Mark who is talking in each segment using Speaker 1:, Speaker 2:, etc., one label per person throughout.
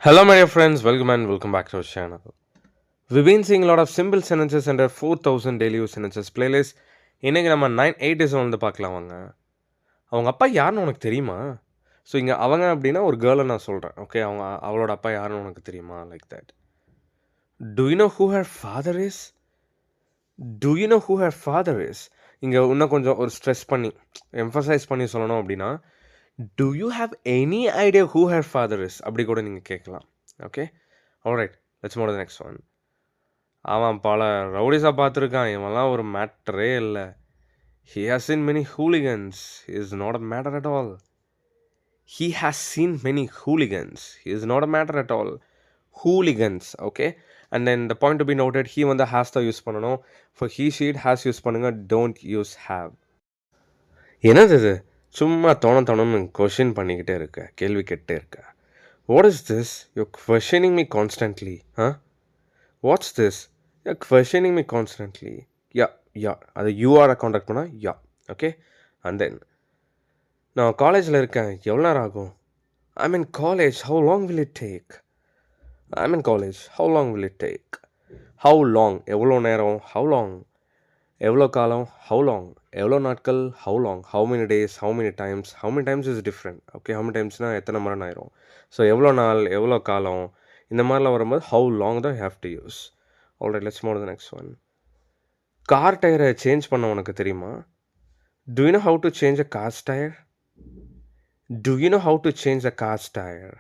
Speaker 1: Hello, my dear friends. Welcome back to our channel. We've been seeing a lot of simple sentences under 4000 daily use sentences playlist. இன்னைக்கு நம்ம 987 வந்து பார்க்கலாம் வாங்க. அவங்க அப்பா யாருன்னு உனக்கு தெரியுமா? ஸோ இங்கே அவங்க அப்படின்னா ஒரு கேர்ளை நான் சொல்கிறேன். ஓகே, அவளோட அப்பா யாருன்னு உனக்கு தெரியுமா? Like that. Do you know who her father is? Do you know who her father is? இங்கே இன்னும் கொஞ்சம் ஒரு ஸ்ட்ரெஸ் பண்ணி எம்ஃபசைஸ் பண்ணி சொல்லணும் அப்படின்னா do you have any idea who her father is? அப்படி கூட நீங்கள் கேட்கலாம். Okay, alright, let's move to the next one. அவன் பல ரவுடிஸாக பார்த்துருக்கான், இவன்லாம் ஒரு மேட்டரே இல்லை. He has seen many hooligans. He is not a matter at all. He has seen many hooligans. He is not a matter at all. Hooligans, okay? And then the point to be noted, he வந்து has தான் use பண்ணணும். For he, she, has use பண்ணுங்க, don't use have. என்னது இது? சும்மா தோணுன்னு question பண்ணிக்கிட்டே இருக்க, கேள்வி கேட்டே இருக்க. What is this? You questioning me constantly. What's this? You questioning me constantly. Yeah அது யூஆரை காண்டாக்ட் பண்ணால் யா. ஓகே, அண்ட் தென் நான் காலேஜில் இருக்கேன், எவ்வளோ நேரம் ஆகும்? I mean college, how long will it take? I mean college, how long will it take? How long, எவ்வளோ நேரம்? ஹவு லாங், எவ்வளோ காலம்? ஹவு லாங், எவ்வளோ நாட்கள்? How long, how many days, how many times. How many times is different. Okay, how many டைம்ஸ்னால் எத்தனை மணி ஆயிரும். ஸோ எவ்வளோ நாள், எவ்வளோ காலம், இந்த மாதிரிலாம் வரும்போது ஹவு லாங் தான் have to use. Alright, let's move to the next one. Car டயரை சேஞ்ச் பண்ண உனக்கு தெரியுமா? Do you know how to change a car's tire? Do you know how to change a car's tire?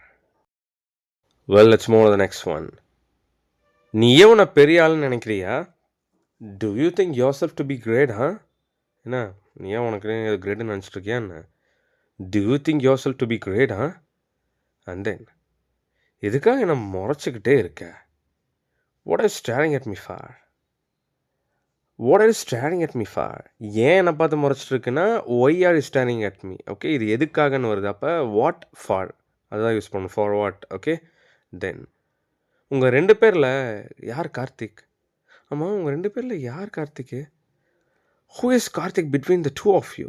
Speaker 1: Well, let's move to the next one. நீயே உன்னை பெரிய ஆள்னு நினைக்கிறியா? Do you think yourself to be great, huh? என்ன, நீயே உனக்கு கிரேட்னு நினச்சிட்டு இருக்கியா என்ன? Do you think yourself to be great, huh? And then, எதுக்காக என்ன முறைச்சிக்கிட்டே இருக்க? What are you staring at me for? What are you staring at me for? ஏன் என்னை பார்த்து முறைச்சிட்டு இருக்குன்னா why are you staring at me? Okay, இது எதுக்காகன்னு வருது. அப்போ what for அதுதான் யூஸ் பண்ணணும். for what? ஓகே, தென் உங்கள் 2 பேரில் யார் கார்த்திக்? ஆமாம், உங்கள் 2 பேரில் யார் கார்த்திக்கு? Who is Karthik between the two of you?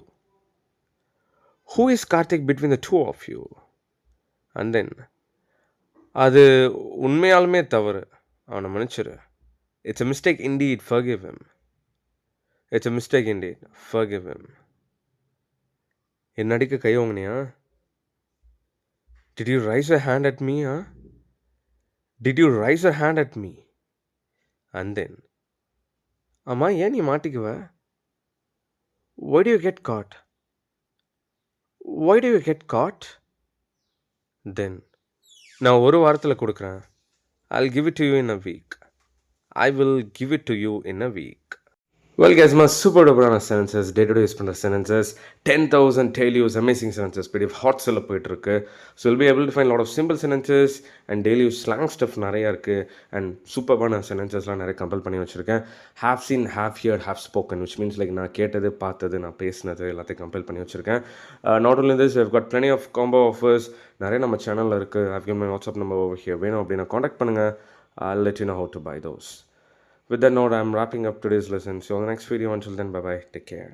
Speaker 1: Who is Karthik between the two of you? And then அது உண்மையாலுமே தவறு, அவனை மன்னிச்சிரு. It's a mistake indeed, forgive him. It's a mistake indeed, forgive him. என் அடிக்க கை வாங்கினியா? Did you raise your hand at me? Did you raise your hand at me? And then ஆமாம், ஏன் நீ மாட்டிக்குவ? Why do you get caught? Why do you get caught? Then நான் ஒரு வாரத்தில் கொடுக்குறேன். I'll give it to you in a week. I will give it to you in a week. Well guys, my super duper sentences, day-to-day use பண்ணுற sentences, 10,000 daily use amazing sentences PDF hot seller போயிட்டுருக்கு. So you'll be able to find a lot of simple sentences and daily use slang stuff நிறையா இருக்குது. And சூப்பர்பான sentencesலாம் நிறைய compile பண்ணி வச்சுருக்கேன். have seen, have heard, have spoken, which means like நான் கேட்டது, பார்த்தது, நான் பேசினது எல்லாத்தையும் கம்பைல் பண்ணி வச்சுருக்கேன். Not only this, we've got plenty of combo offers நிறைய நம்ம சேனலில் இருக்குது. I've given my WhatsApp number over here. வேணும் அப்படின்னா காண்டாக்ட் பண்ணுங்கள். I'll let you know how to buy those. With that note, I'm wrapping up today's lesson. See you on the next video. Until then, bye-bye. Take care.